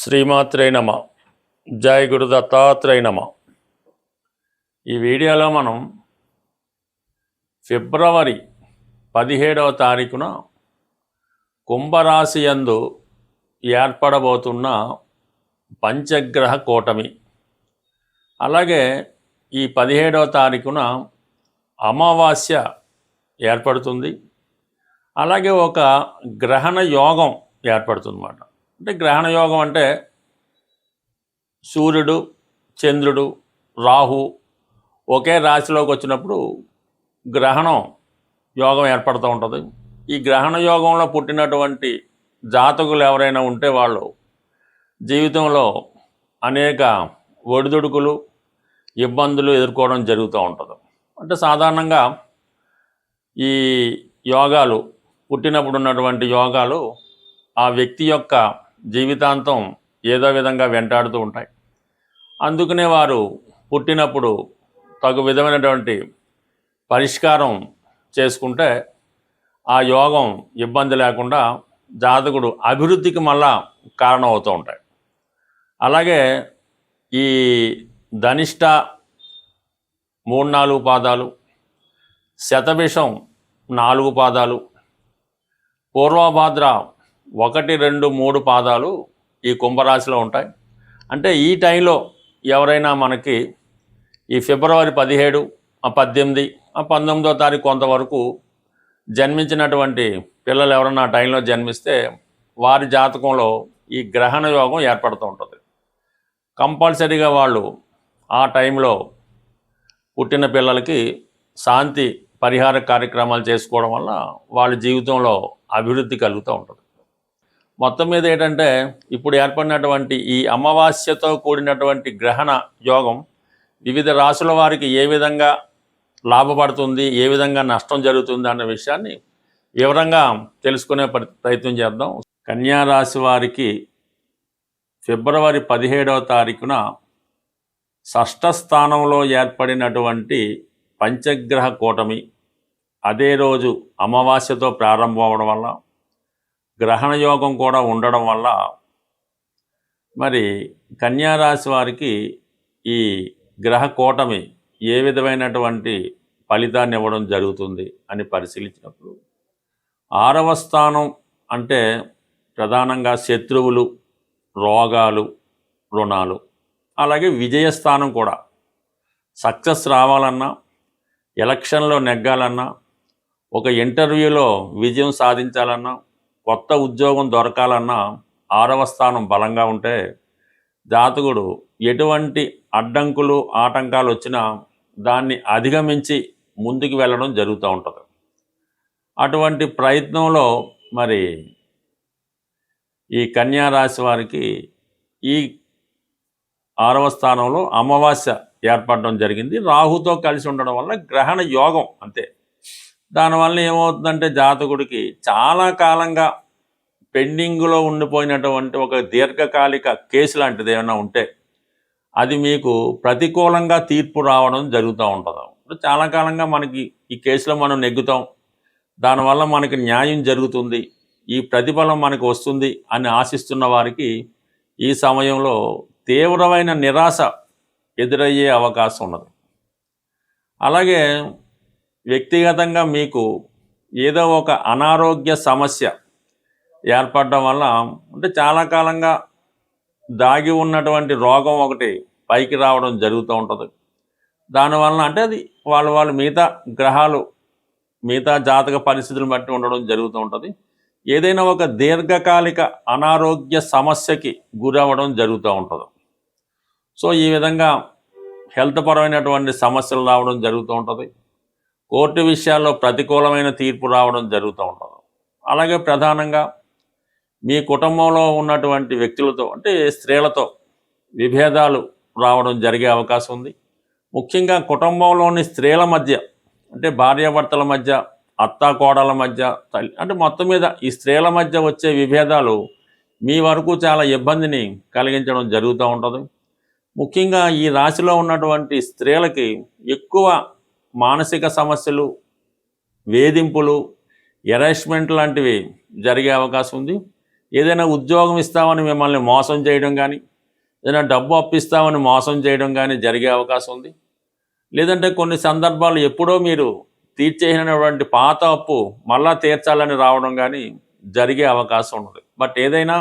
శ్రీమాత్రే నమ. జై గురు దత్తాత్రేయ నమ. ఈ వీడియోలో మనం ఫిబ్రవరి 17వ తారీఖున కుంభరాశి యందు ఏర్పడబోతున్న పంచగ్రహ కూటమి, అలాగే ఈ 17వ తారీఖున అమావాస్య ఏర్పడుతుంది. అలాగే ఒక గ్రహణ యోగం ఏర్పడుతుంది అన్నమాట. అంటే గ్రహణ యోగం అంటే సూర్యుడు, చంద్రుడు, రాహు ఒకే రాశిలోకి వచ్చినప్పుడు గ్రహణం యోగం ఏర్పడుతూ ఉంటుంది. ఈ గ్రహణ యోగంలో పుట్టినటువంటి జాతకులు ఎవరైనా ఉంటే వాళ్ళు జీవితంలో అనేక ఒడిదుడుకులు, ఇబ్బందులు ఎదుర్కోవడం జరుగుతూ ఉంటుంది. అంటే సాధారణంగా ఈ యోగాలు పుట్టినప్పుడు ఉన్నటువంటి యోగాలు ఆ వ్యక్తి యొక్క జీవితాంతం ఏదో విధంగా వెంటాడుతూ ఉంటాయి. అందుకనే వారు పుట్టినప్పుడు తగు విధమైనటువంటి పరిష్కారం చేసుకుంటే ఆ యోగం ఇబ్బంది లేకుండా జాతకుడు అభివృద్ధికి మళ్ళా కారణం అవుతూ ఉంటాయి. అలాగే ఈ ధనిష్ట 3-4 పాదాలు, శతభిషం 4 పాదాలు, పూర్వభాద్ర 1, 2, 3 పాదాలు ఈ కుంభరాశిలో ఉంటాయి. అంటే ఈ టైంలో ఎవరైనా మనకి ఈ ఫిబ్రవరి 17, 18, 19వ తారీఖు కొంతవరకు జన్మించినటువంటి పిల్లలు ఎవరైనా ఆ టైంలో జన్మిస్తే వారి జాతకంలో ఈ గ్రహణ యోగం ఏర్పడుతూ ఉంటుంది. కంపల్సరీగా వాళ్ళు ఆ టైంలో పుట్టిన పిల్లలకి శాంతి పరిహార కార్యక్రమాలు చేసుకోవడం వల్ల వాళ్ళ జీవితంలో అభివృద్ధి కలుగుతూ ఉంటుంది. మొత్తం మీద ఏంటంటే ఇప్పుడు ఏర్పడినటువంటి ఈ అమావాస్యతో కూడినటువంటి గ్రహణ యోగం వివిధ రాశుల వారికి ఏ విధంగా లాభపడుతుంది, ఏ విధంగా నష్టం జరుగుతుంది అన్న విషయాన్ని వివరంగా తెలుసుకునే ప్రయత్నం చేద్దాం. కన్యా రాశి వారికి ఫిబ్రవరి 17వ తారీఖున షష్ఠ స్థానంలో ఏర్పడినటువంటి పంచగ్రహ కూటమి అదే రోజు అమావాస్యతో ప్రారంభం అవడం వల్ల, గ్రహణ యోగం కూడా ఉండడం వల్ల మరి కన్యా రాశి వారికి ఈ గ్రహ కూటమి ఏ విధమైనటువంటి ఫలితాన్ని ఇవ్వడం జరుగుతుంది అని పరిశీలించినప్పుడు 6వ స్థానం అంటే ప్రధానంగా శత్రువులు, రోగాలు, రుణాలు, అలాగే విజయస్థానం కూడా. సక్సెస్ రావాలన్నా, ఎలక్షన్లో నెగ్గాలన్నా, ఒక ఇంటర్వ్యూలో విజయం సాధించాలన్నా, కొత్త ఉద్యోగం దొరకాలన్నా 6వ స్థానం బలంగా ఉంటే జాతకుడు ఎటువంటి అడ్డంకులు, ఆటంకాలు వచ్చినా దాన్ని అధిగమించి ముందుకు వెళ్ళడం జరుగుతూ ఉంటుంది. అటువంటి ప్రయత్నంలో మరి ఈ కన్యా రాశి వారికి ఈ 6వ స్థానంలో అమావాస్య ఏర్పడడం జరిగింది. రాహుతో కలిసి ఉండడం వల్ల గ్రహణ యోగం అంతే. దానివల్ల ఏమవుతుందంటే జాతకుడికి చాలా కాలంగా పెండింగ్లో ఉండిపోయినటువంటి ఒక దీర్ఘకాలిక కేసు లాంటిది ఏమైనా ఉంటే అది మీకు ప్రతికూలంగా తీర్పు రావడం జరుగుతూ ఉంటుంది. చాలా కాలంగా మనకి ఈ కేసులో మనం నెగ్గుతాం, దానివల్ల మనకి న్యాయం జరుగుతుంది, ఈ ప్రతిఫలం మనకు వస్తుంది అని ఆశిస్తున్న వారికి ఈ సమయంలో తీవ్రమైన నిరాశ ఎదురయ్యే అవకాశం ఉన్నది. అలాగే వ్యక్తిగతంగా మీకు ఏదో ఒక అనారోగ్య సమస్య ఏర్పడడం వల్ల, అంటే చాలా కాలంగా దాగి ఉన్నటువంటి రోగం ఒకటి పైకి రావడం జరుగుతూ ఉంటుంది. దానివల్ల అంటే అది వాళ్ళు మిగతా గ్రహాలు, మిగతా జాతక పరిస్థితులను బట్టి ఉండడం జరుగుతూ ఉంటుంది. ఏదైనా ఒక దీర్ఘకాలిక అనారోగ్య సమస్యకి గురవ్వడం జరుగుతూ ఉంటుంది. సో ఈ విధంగా హెల్త్ పరమైనటువంటి సమస్యలు రావడం జరుగుతూ ఉంటుంది. కోర్టు విషయాల్లో ప్రతికూలమైన తీర్పు రావడం జరుగుతూ ఉంటుంది. అలాగే ప్రధానంగా మీ కుటుంబంలో ఉన్నటువంటి వ్యక్తులతో, అంటే స్త్రీలతో విభేదాలు రావడం జరిగే అవకాశం ఉంది. ముఖ్యంగా కుటుంబంలోని స్త్రీల మధ్య, అంటే భార్యాభర్తల మధ్య, అత్తాకోడల మధ్య, అంటే మొత్తం మీద ఈ స్త్రీల మధ్య వచ్చే విభేదాలు మీ వరకు చాలా ఇబ్బందిని కలిగించడం జరుగుతూ ఉంటుంది. ముఖ్యంగా ఈ రాశిలో ఉన్నటువంటి స్త్రీలకి ఎక్కువ మానసిక సమస్యలు, వేధింపులు, ఎరేస్మెంట్ లాంటివి జరిగే అవకాశం ఉంది. ఏదైనా ఉద్యోగం ఇస్తామని మిమ్మల్ని మోసం చేయడం కానీ, ఏదైనా డబ్బు అప్పిస్తామని మోసం చేయడం కానీ జరిగే అవకాశం ఉంది. లేదంటే కొన్ని సందర్భాలు ఎప్పుడో మీరు తీర్చేసినటువంటి పాత అప్పు మళ్ళా తీర్చాలని రావడం కానీ జరిగే అవకాశం ఉన్నది. బట్ ఏదైనా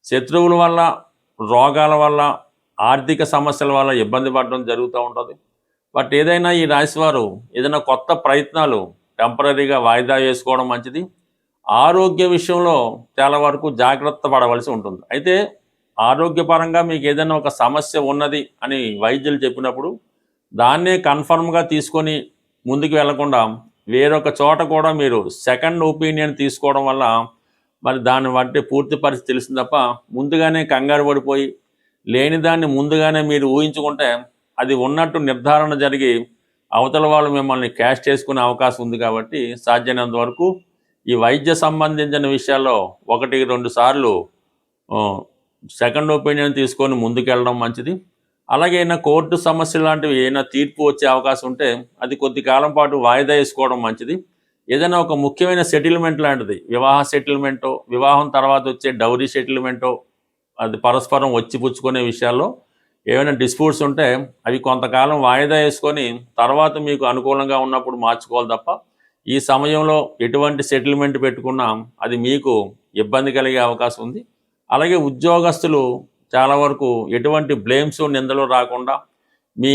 శత్రువుల వల్ల, రోగాల వల్ల, ఆర్థిక సమస్యల వల్ల ఇబ్బంది పడడం జరుగుతూ ఉంటుంది. బట్ ఏదైనా ఈ రాశివారు ఏదైనా కొత్త ప్రయత్నాలు టెంపరీగా వాయిదా వేసుకోవడం మంచిది. ఆరోగ్య విషయంలో చాలా వరకు జాగ్రత్త పడవలసి ఉంటుంది. అయితే ఆరోగ్యపరంగా మీకు ఏదైనా ఒక సమస్య ఉన్నది అని వైద్యులు చెప్పినప్పుడు దాన్నే కన్ఫర్మ్గా తీసుకొని ముందుకు వెళ్లకుండా వేరొక చోట కూడా మీరు సెకండ్ ఒపీనియన్ తీసుకోవడం వల్ల మరి దాన్ని బట్టి పూర్తి పరిస్థితి తెలిసింది తప్ప ముందుగానే కంగారు పడిపోయి లేని దాన్ని ముందుగానే మీరు ఊహించుకుంటే అది ఉన్నట్టు నిర్ధారణ జరిగి అవతల వాళ్ళు మిమ్మల్ని క్యాష్ చేసుకునే అవకాశం ఉంది. కాబట్టి సాధ్యమైనంత వరకు ఈ వైద్య సంబంధించిన విషయాల్లో 1-2 సార్లు సెకండ్ ఒపీనియన్ తీసుకొని ముందుకెళ్ళడం మంచిది. అలాగే అయినా కోర్టు సమస్యలు లాంటివి ఏమైనా తీర్పు వచ్చే అవకాశం ఉంటే అది కొద్ది కాలం పాటు వాయిదా వేసుకోవడం మంచిది. ఏదైనా ఒక ముఖ్యమైన సెటిల్మెంట్ లాంటిది, వివాహ సెటిల్మెంటో, వివాహం తర్వాత వచ్చే డౌరీ సెటిల్మెంటో, అది పరస్పరం వచ్చిపుచ్చుకునే విషయాల్లో ఏమైనా డిస్ప్యూట్స్ ఉంటే అవి కొంతకాలం వాయిదా వేసుకొని తర్వాత మీకు అనుకూలంగా ఉన్నప్పుడు మార్చుకోవాలి తప్ప ఈ సమయంలో ఎటువంటి సెటిల్మెంట్ పెట్టుకున్నా అది మీకు ఇబ్బంది కలిగే అవకాశం ఉంది. అలాగే ఉద్యోగస్తులు చాలా వరకు ఎటువంటి బ్లేమ్స్, నిందలు రాకుండా మీ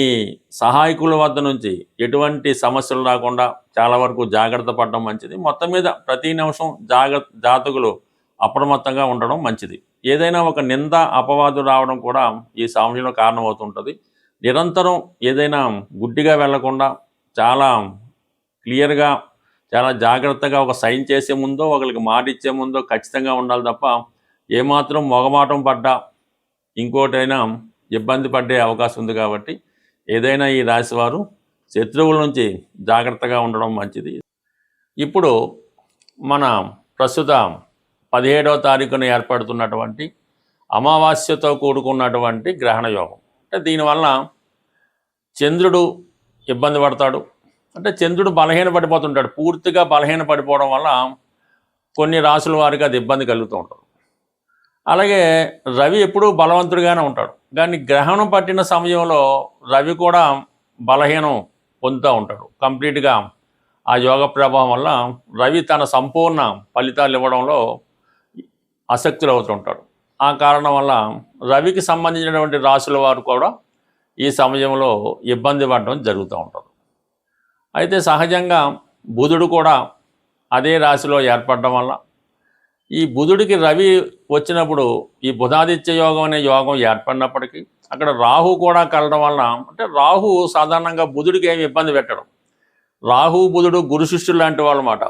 సహాయకుల వద్ద నుంచి ఎటువంటి సమస్యలు రాకుండా చాలా వరకు జాగ్రత్త పడడం మంచిది. మొత్తం మీద ప్రతి నిమిషం జాతకులు అప్రమత్తంగా ఉండడం మంచిది. ఏదైనా ఒక నింద, అపవాదు రావడం కూడా ఈ సమయంలో కారణమవుతుంటుంది. నిరంతరం ఏదైనా గుడ్డిగా వెళ్లకుండా చాలా క్లియర్గా, చాలా జాగ్రత్తగా ఒక సైన్ చేసే ముందో, ఒకరికి మాట ఇచ్చే ముందో ఖచ్చితంగా ఉండాలి తప్ప ఏమాత్రం మొగమాటం పడ్డా ఇంకోటైనా ఇబ్బంది పడే అవకాశం ఉంది. కాబట్టి ఏదైనా ఈ రాశివారు శత్రువుల నుంచి జాగ్రత్తగా ఉండడం మంచిది. ఇప్పుడు మన ప్రస్తుత 17వ తారీఖున ఏర్పడుతున్నటువంటి అమావాస్యతో కూడుకున్నటువంటి గ్రహణ యోగం. అంటే దీనివల్ల చంద్రుడు ఇబ్బంది పడతాడు. అంటే చంద్రుడు బలహీన పడిపోతుంటాడు. పూర్తిగా బలహీన పడిపోవడం వల్ల కొన్ని రాసుల వారికి అది ఇబ్బంది కలుగుతూ ఉంటుంది. అలాగే రవి ఎప్పుడూ బలవంతుడిగానే ఉంటాడు. కానీ గ్రహణం పట్టిన సమయంలో రవి కూడా బలహీనం పొందుతూ ఉంటాడు. కంప్లీట్గా ఆ యోగ ప్రభావం వల్ల రవి తన సంపూర్ణ ఫలితాలు ఇవ్వడంలో ఆసక్తులు అవుతుంటాడు. ఆ కారణం వల్ల రవికి సంబంధించినటువంటి రాశుల వారు కూడా ఈ సమయంలో ఇబ్బంది పడడం జరుగుతూ ఉంటుంది. అయితే సహజంగా బుధుడు కూడా అదే రాశిలో ఏర్పడడం వల్ల ఈ బుధుడికి రవి వచ్చినప్పుడు ఈ బుధాదిత్య యోగం అనే యోగం ఏర్పడినప్పటికీ అక్కడ రాహు కూడా కలడం వలన, అంటే రాహు సాధారణంగా బుధుడికి ఏమి ఇబ్బంది పెట్టడం. రాహు బుధుడు గురు శిష్యులు లాంటి వాళ్ళు అన్నమాట.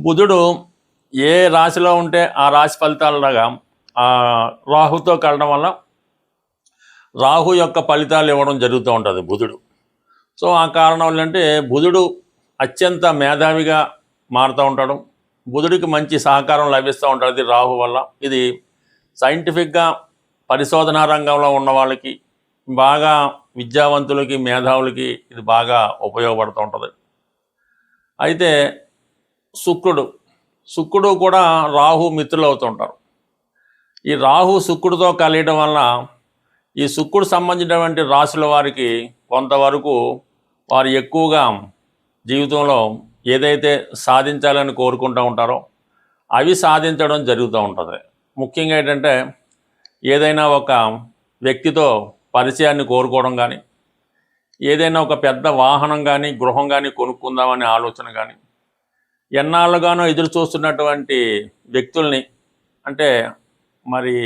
బుధుడు ఏ రాశిలో ఉంటే ఆ రాశి ఫలితాలలాగా రాహుతో కలడం వల్ల రాహు యొక్క ఫలితాలు ఇవ్వడం జరుగుతూ ఉంటుంది బుధుడు. సో ఆ కారణం ఏంటంటే బుధుడు అత్యంత మేధావిగా మారుతూ ఉంటాడు. బుధుడికి మంచి సహకారం లభిస్తూ ఉంటుంది రాహు వల్ల. ఇది సైంటిఫిక్గా పరిశోధనా రంగంలో ఉన్న వాళ్ళకి, బాగా విద్యావంతులకి, మేధావులకి ఇది బాగా ఉపయోగపడుతూ ఉంటుంది. అయితే శుక్రుడు కూడా రాహు మిత్రులు అవుతుంటారు. ఈ రాహు శుక్రుడితో కలియడం వల్ల ఈ శుక్రుడు సంబంధించినటువంటి రాశుల వారికి కొంతవరకు వారు ఎక్కువగా జీవితంలో ఏదైతే సాధించాలని కోరుకుంటూ ఉంటారో అవి సాధించడం జరుగుతూ ఉంటుంది. ముఖ్యంగా ఏంటంటే ఏదైనా ఒక వ్యక్తితో పరిచయాన్ని కోరుకోవడం కానీ, ఏదైనా ఒక పెద్ద వాహనం కానీ, గృహం కానీ కొనుక్కుందామనే ఆలోచన కానీ, ఎన్నాళ్ళుగానో ఎదురు చూస్తున్నటువంటి వ్యక్తుల్ని, అంటే మరి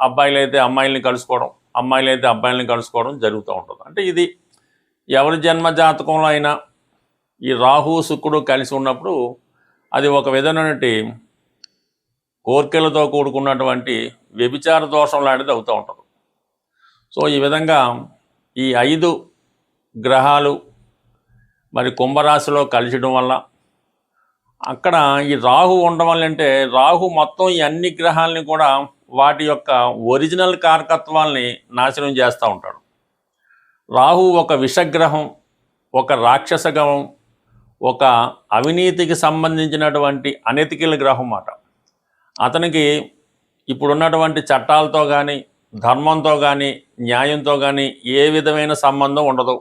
అబ్బాయిలైతే అమ్మాయిల్ని కలుసుకోవడం, అమ్మాయిలైతే అబ్బాయిల్ని కలుసుకోవడం జరుగుతూ ఉంటుంది. అంటే ఇది ఎవరి జన్మ జాతకంలో అయినా ఈ రాహు శుక్రుడు కలిసి ఉన్నప్పుడు అది ఒక విధమైనటువంటి కోర్కెలతో కూడుకున్నటువంటి వ్యభిచార దోషం లాంటిది అవుతూ ఉంటుంది. సో ఈ విధంగా ఈ 5 గ్రహాలు మరి కుంభరాశిలో కలిసడం వల్ల అక్కడ ఈ రాహు ఉండడం వల్ల, అంటే రాహు మొత్తం ఈ అన్ని గ్రహాలని కూడా వాటి యొక్క ఒరిజినల్ కారకత్వాల్ని నాశనం చేస్తూ ఉంటాడు. రాహు ఒక విషగ్రహం, ఒక రాక్షస గ్రహం, ఒక అవినీతికి సంబంధించినటువంటి అనెతికల్ గ్రహం మాట. అతనికి ఇప్పుడున్నటువంటి చట్టాలతో కానీ, ధర్మంతో కానీ, న్యాయంతో కానీ ఏ విధమైన సంబంధం ఉండదు.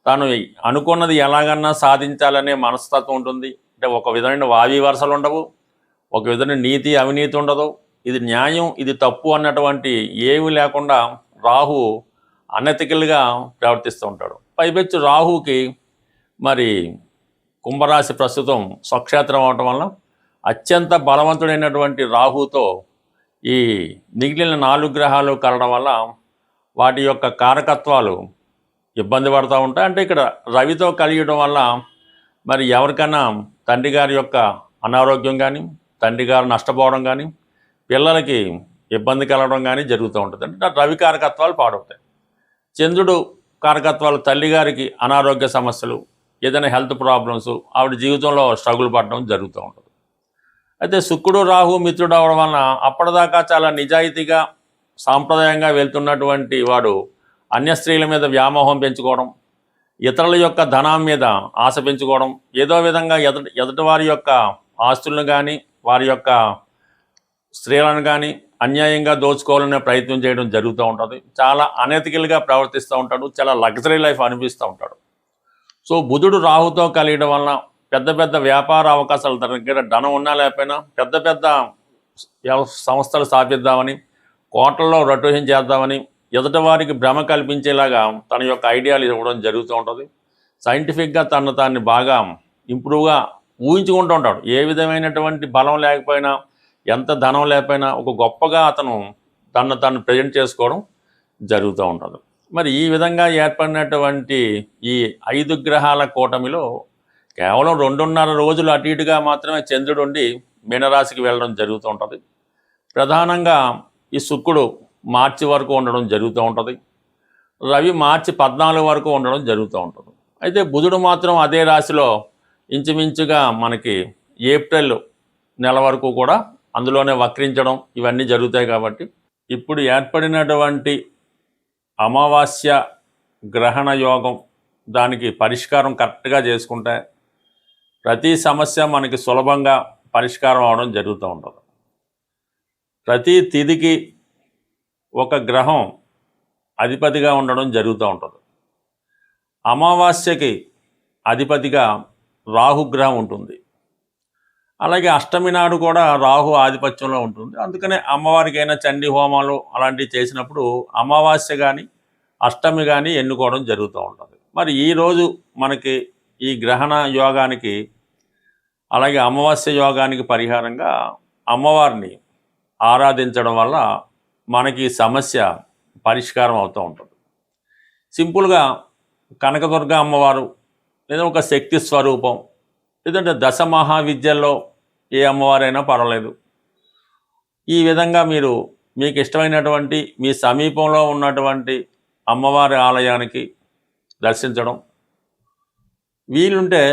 తాను అనుకున్నది ఎలాగన్నా సాధించాలనే మనస్తత్వం ఉంటుంది. అంటే ఒక విధమైన వావి వరసలు ఉండవు, ఒక విధమైన నీతి అవినీతి ఉండదు. ఇది న్యాయం, ఇది తప్పు అన్నటువంటి ఏమీ లేకుండా రాహు అనెతికల్గా ప్రవర్తిస్తూ ఉంటాడు. పైపెచ్చు రాహుకి మరి కుంభరాశి ప్రస్తుతం స్వక్షేత్రం అవటం వల్ల అత్యంత బలవంతుడైనటువంటి రాహుతో ఈ మిగిలిన 4 గ్రహాలు కలవడం వల్ల వాటి యొక్క కారకత్వాలు ఇబ్బంది పడుతూ ఉంటాయి. అంటే ఇక్కడ రవితో కలియడం వల్ల మరి ఎవరికైనా తండ్రి గారి యొక్క అనారోగ్యం కానీ, తండ్రి గారు నష్టపోవడం కానీ, పిల్లలకి ఇబ్బంది కలగడం కానీ జరుగుతూ ఉంటుంది. అంటే రవి కారకత్వాలు పాడవుతాయి. చంద్రుడు కారకత్వాలు తల్లిగారికి అనారోగ్య సమస్యలు, ఏదైనా హెల్త్ ప్రాబ్లమ్స్, ఆవిడ జీవితంలో స్ట్రగుల్ పడడం జరుగుతూ ఉంటుంది. అయితే శుక్రుడు రాహు మిత్రుడు అవడం వలన అప్పటిదాకా చాలా నిజాయితీగా సాంప్రదాయంగా వెళ్తున్నటువంటి వాడు అన్య స్త్రీల మీద వ్యామోహం పెంచుకోవడం, ఇతరుల యొక్క ధనం మీద ఆశ పెంచుకోవడం, ఏదో విధంగా ఎదుటి వారి యొక్క ఆస్తులను కానీ, వారి యొక్క స్త్రీలను కానీ అన్యాయంగా దోచుకోవాలనే ప్రయత్నం చేయడం జరుగుతూ ఉంటుంది. చాలా అనెతికల్గా ప్రవర్తిస్తూ ఉంటాడు, చాలా లగ్జరీ లైఫ్ అనిపిస్తూ ఉంటాడు. సో బుధుడు రాహుతో కలియడం వలన పెద్ద పెద్ద వ్యాపార అవకాశాలు, తన దగ్గర ధనం ఉన్నా లేకపోయినా పెద్ద పెద్ద సంస్థలు స్థాపిద్దామని, కోట్లలో రొటేషన్ చేద్దామని ఎదుటి వారికి భ్రమ కల్పించేలాగా తన యొక్క ఐడియాలు ఇవ్వడం జరుగుతూ ఉంటుంది. సైంటిఫిక్గా తాన్ని బాగా ఇంప్రూవ్గా ఊహించుకుంటూ ఉంటాడు. ఏ విధమైనటువంటి బలం లేకపోయినా, ఎంత ధనం లేకపోయినా ఒక గొప్పగా అతను తను ప్రజెంట్ చేసుకోవడం జరుగుతూ ఉంటుంది. మరి ఈ విధంగా ఏర్పడినటువంటి ఈ 5 గ్రహాల కూటమిలో కేవలం 2.5 రోజులు అటు ఇటుగా మాత్రమే చంద్రుడు ఉండి మీనరాశికి వెళ్ళడం జరుగుతూ ఉంటుంది. ప్రధానంగా ఈ శుక్రుడు మార్చి వరకు ఉండడం జరుగుతూ ఉంటుంది. రవి మార్చి 14 వరకు ఉండడం జరుగుతూ ఉంటుంది. అయితే బుధుడు మాత్రం అదే రాశిలో ఇంచుమించుగా మనకి ఏప్రిల్ నెల వరకు కూడా అందులోనే వక్రించడం ఇవన్నీ జరుగుతాయి. కాబట్టి ఇప్పుడు ఏర్పడినటువంటి అమావాస్య గ్రహణ యోగం, దానికి పరిష్కారం కరెక్ట్గా చేసుకుంటే ప్రతి సమస్య మనకి సులభంగా పరిష్కారం అవడం జరుగుతూ ఉంటుంది. ప్రతి తిథికి ఒక గ్రహం అధిపతిగా ఉండడం జరుగుతూ ఉంటుంది. అమావాస్యకి అధిపతిగా రాహుగ్రహం ఉంటుంది. అలాగే అష్టమి నాడు కూడా రాహు ఆధిపత్యంలో ఉంటుంది. అందుకనే అమ్మవారికైనా చండీ హోమాలు అలాంటివి చేసినప్పుడు అమావాస్య కానీ అష్టమి కానీ ఎన్నుకోవడం జరుగుతూ ఉంటుంది. మరి ఈరోజు మనకి ఈ గ్రహణ యోగానికి అలాగే అమావాస్య యోగానికి పరిహారంగా అమ్మవారిని ఆరాధించడం వల్ల మనకి సమస్య పరిష్కారం అవుతూ ఉంటుంది. సింపుల్గా కనకదుర్గ అమ్మవారు లేదా ఒక శక్తి స్వరూపం, లేదంటే దశ మహావిద్యల్లో ఏ అమ్మవారైనా పర్వాలేదు. ఈ విధంగా మీకు ఇష్టమైనటువంటి మీ సమీపంలో ఉన్నటువంటి అమ్మవారి ఆలయానికి దర్శించడం, వీలుంటే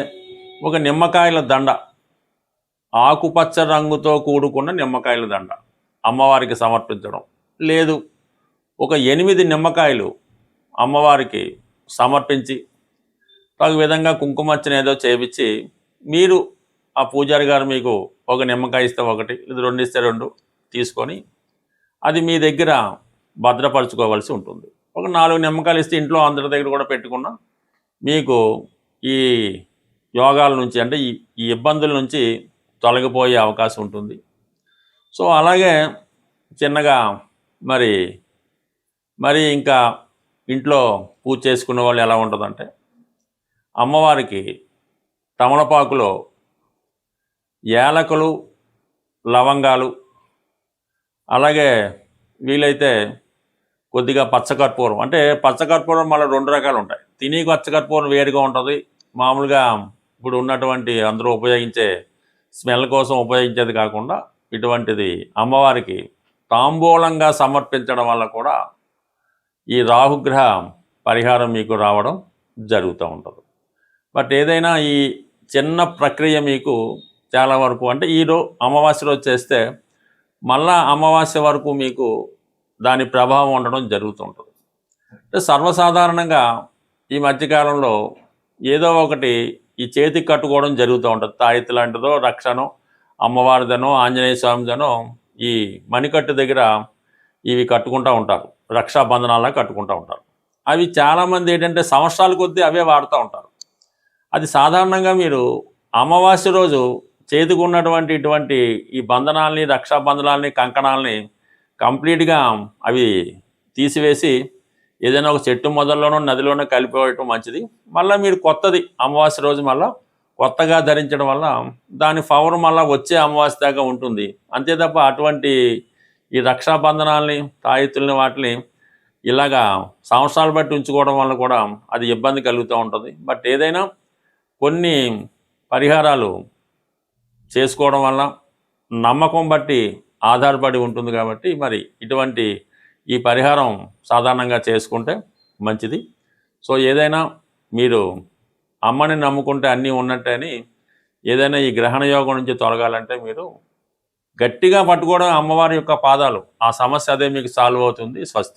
ఒక నిమ్మకాయల దండ, ఆకుపచ్చ రంగుతో కూడుకున్న నిమ్మకాయల దండ అమ్మవారికి సమర్పించడం, లేదు ఒక 8 నిమ్మకాయలు అమ్మవారికి సమర్పించి ఒక విధంగా కుంకుమర్చన ఏదో చేపించి మీరు ఆ పూజారి గారు మీకు ఒక నిమ్మకాయ ఇస్తే ఒకటి, ఇది 2 ఇస్తే 2 తీసుకొని అది మీ దగ్గర భద్రపరచుకోవాల్సి ఉంటుంది. ఒక 4 నిమ్మకాయలు ఇస్తే ఇంట్లో అందరి దగ్గర కూడా పెట్టుకున్నా మీకు ఈ యోగాల నుంచి, అంటే ఈ ఇబ్బందుల నుంచి తొలగిపోయే అవకాశం ఉంటుంది. సో అలాగే చిన్నగా మరి ఇంకా ఇంట్లో పూజ చేసుకునే వాళ్ళు ఎలా ఉంటుందంటే, అమ్మవారికి తమలపాకులో యాలకులు, లవంగాలు, అలాగే వీలైతే కొద్దిగా పచ్చకర్పూరం, అంటే పచ్చకర్పూరం మళ్ళీ 2 రకాలు ఉంటాయి. తిని పచ్చకర్పూరం వేరుగా ఉంటుంది, మామూలుగా ఇప్పుడు ఉన్నటువంటి అందరూ ఉపయోగించే స్మెల్ కోసం ఉపయోగించేది కాకుండా ఇటువంటిది అమ్మవారికి తాంబూలంగా సమర్పించడం వల్ల కూడా ఈ రాహుగ్రహ పరిహారం మీకు రావడం జరుగుతూ ఉంటుంది. బట్ ఏదైనా ఈ చిన్న ప్రక్రియ మీకు చాలా వరకు, అంటే అమావాస్య రోజు చేస్తే మళ్ళా అమావాస్య వరకు మీకు దాని ప్రభావం ఉండడం జరుగుతుంటుంది. అంటే సర్వసాధారణంగా ఈ మధ్యకాలంలో ఏదో ఒకటి ఈ చేతికి కట్టుకోవడం జరుగుతూ ఉంటుంది. తాయెత్తు లాంటిదో, రక్షణో, అమ్మవారిదనో ఆంజనేయ స్వామిదనో ఈ మణికట్టు దగ్గర ఇవి కట్టుకుంటూ ఉంటారు, రక్షాబంధనాలా కట్టుకుంటూ ఉంటారు. అవి చాలామంది ఏంటంటే సంవత్సరాల కొద్దీ అవే వాడుతూ ఉంటారు. అది సాధారణంగా మీరు అమావాస్య రోజు చేతికి ఉన్నటువంటి ఇటువంటి ఈ బంధనాల్ని, రక్షాబంధనాల్ని, కంకణాలని కంప్లీట్గా అవి తీసివేసి ఏదైనా ఒక చెట్టు మొదల్లోనో నదిలోనో కలిపివేయటం మంచిది. మళ్ళీ మీరు కొత్తది అమావాస్య రోజు మళ్ళీ కొత్తగా ధరించడం వల్ల దాని పవర్ మళ్ళీ వచ్చే అమావాస్య దాకా ఉంటుంది. అంతే తప్ప అటువంటి ఈ రక్షాబంధనాల్ని, తాయెత్తుల్ని వాటిని ఇలాగా సంవత్సరాలు బట్టి ఉంచుకోవడం వల్ల కూడా అది ఇబ్బంది కలుగుతూ ఉంటుంది. బట్ ఏదైనా కొన్ని పరిహారాలు చేసుకోవడం వల్ల నమ్మకం బట్టి ఆధారపడి ఉంటుంది కాబట్టి మరి ఇటువంటి ఈ పరిహారం సాధారణంగా చేసుకుంటే మంచిది. సో ఏదైనా మీరు అమ్మని నమ్ముకుంటే అన్నీ ఉన్నట్టని, ఏదైనా ఈ గ్రహణ యోగం నుంచి తొలగాలంటే మీరు గట్టిగా పట్టుకోవడం అమ్మవారి యొక్క పాదాలు, ఆ సమస్య అదే మీకు సాల్వ్ అవుతుంది. స్వస్తి.